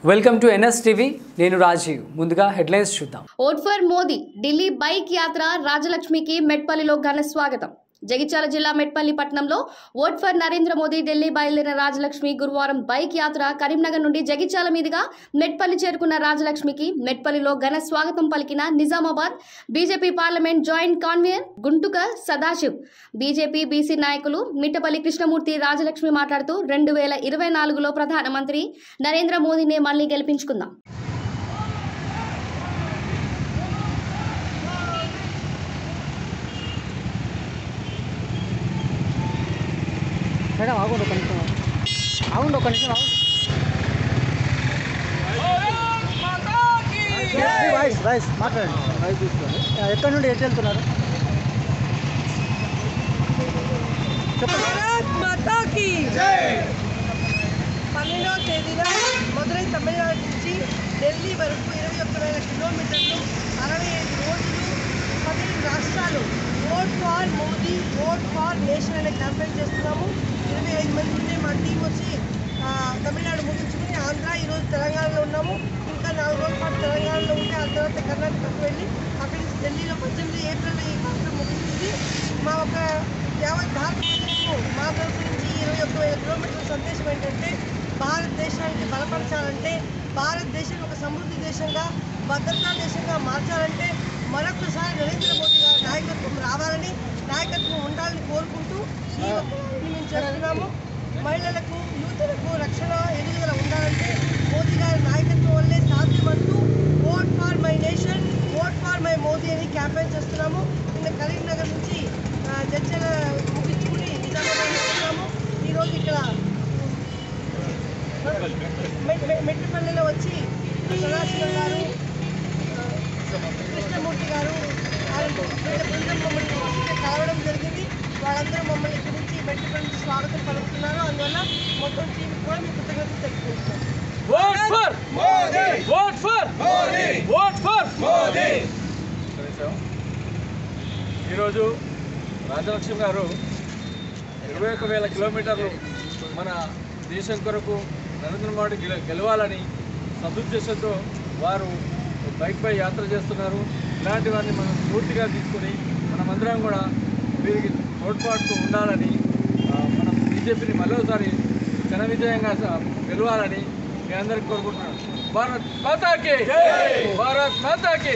Welcome to NS TV నేను రాజీవ్ ముందుగా headlines చూద్దాం vote for Modi Delhi bike యాత్ర రాజలక్ష్మికి మెట్పల్లిలో ఘన స్వాగతం జగిత్యాల జిల్లా మెట్పల్లి పట్టణంలో ఓట్ ఫర్ నరేంద్ర మోదీ ఢిల్లీ బయలుదేరిన రాజలక్ష్మి గురువారం బైక్ యాత్ర కరీంనగర్ నుండి జగిత్యాల మీదుగా మెట్పల్లి చేరుకున్న రాజలక్ష్మికి మెట్పల్లిలో ఘన స్వాగతం పలికిన Nizamabad BJP parliament joint convener Guntuka Sadashiv BJP BC నాయకులు మిట్టపల్లి కృష్ణమూర్తి రాజలక్ష్మి మాట్లాడుతూ 2024లో ప్రధానమంత్రి నరేంద్ర మోదీనే మళ్లీ గెలిపించుకుందాం. మేడం ఆగండి ఒక నిమిషం వాయిస్ మాట్లాడండి వాయిస్ తీసుకోండి. ఎక్కడి నుండి ఎటు వెళ్తున్నారు భారత్ మాతా కీ 12వ తేదీన మదురై తమిళనాడు నుంచి ఢిల్లీ వరకు 21,000 కిలోమీటర్లు 65 రోజులు 15 రాష్ట్రాలు vote for Modi vote for nation అనే క్యాంపెయిన్ చేస్తున్నాము. 25 మంది ఉంటే మా టీం వచ్చి తమిళనాడు ముగించుకుని ఆంధ్ర ఈరోజు తెలంగాణలో ఉన్నాము. ఇంకా 4 రోజుల పాటు తెలంగాణలో ఉంటే ఆ తర్వాత కర్ణాటకకు వెళ్ళి అక్కడి నుంచి ఢిల్లీలో 18 ఏప్రిల్ ఈ కార్యక్రమం ముగుస్తుంది. మా ఒక యావత్ భారతదేశంలో మా తరఫు నుంచి 21,000 కిలోమీటర్ల సందేశం ఏంటంటే భారతదేశానికి బలపరచాలంటే భారతదేశం ఒక సమృద్ధి దేశంగా భద్రతా దేశంగా మార్చాలంటే మరొకసారి నరేంద్ర మోదీ గారి నాయకత్వం రావాలని నాయకత్వం ఉండాలని కోరుకుంటూ ఈ మేము చేస్తున్నాము. మహిళలకు యువతలకు రక్షణ ఎదుగుదల ఉండాలంటే మోదీ గారి నాయకత్వం వల్లే సాధ్యమంటూ vote for my nation vote for my Modi అని క్యాంపెయిన్ చేస్తున్నాము. నిన్న కరీంనగర్ నుంచి చర్చల ముగించుకుని నిజామాబాద్ చేస్తున్నాము. ఈరోజు ఇక్కడ మెట్టిపల్లిలో వచ్చి సదాశివం గారు కృష్ణమూర్తి గారు వీళ్ళ బృందం మమ్మల్ని కలవడం జరిగింది. వాళ్ళందరూ మమ్మల్ని గురించి మెట్టిపల్లి నుంచి స్వాగతం పలుకుతున్నారు. అందువల్ల మొత్తం టీం కూడా మీ కృతజ్ఞతలు తెలుపుకుంటున్నాం. ఈరోజు రాజలక్ష్మి గారు 21,000 కిలోమీటర్లు మన దేశం కొరకు నరేంద్ర మోడీ గెలవాలని సదుద్దేశంతో వారు బైక్పై యాత్ర చేస్తున్నారు. ఇలాంటి వారిని మనం పూర్తిగా తీసుకుని మనమందరం కూడా వీరికి తోడ్పాటుతూ ఉండాలని మనం బీజేపీని మరోసారి ఘన విజయంగా గెలవాలని మీ అందరికీ కోరుకుంటున్నాను. భారత్ మాతాకి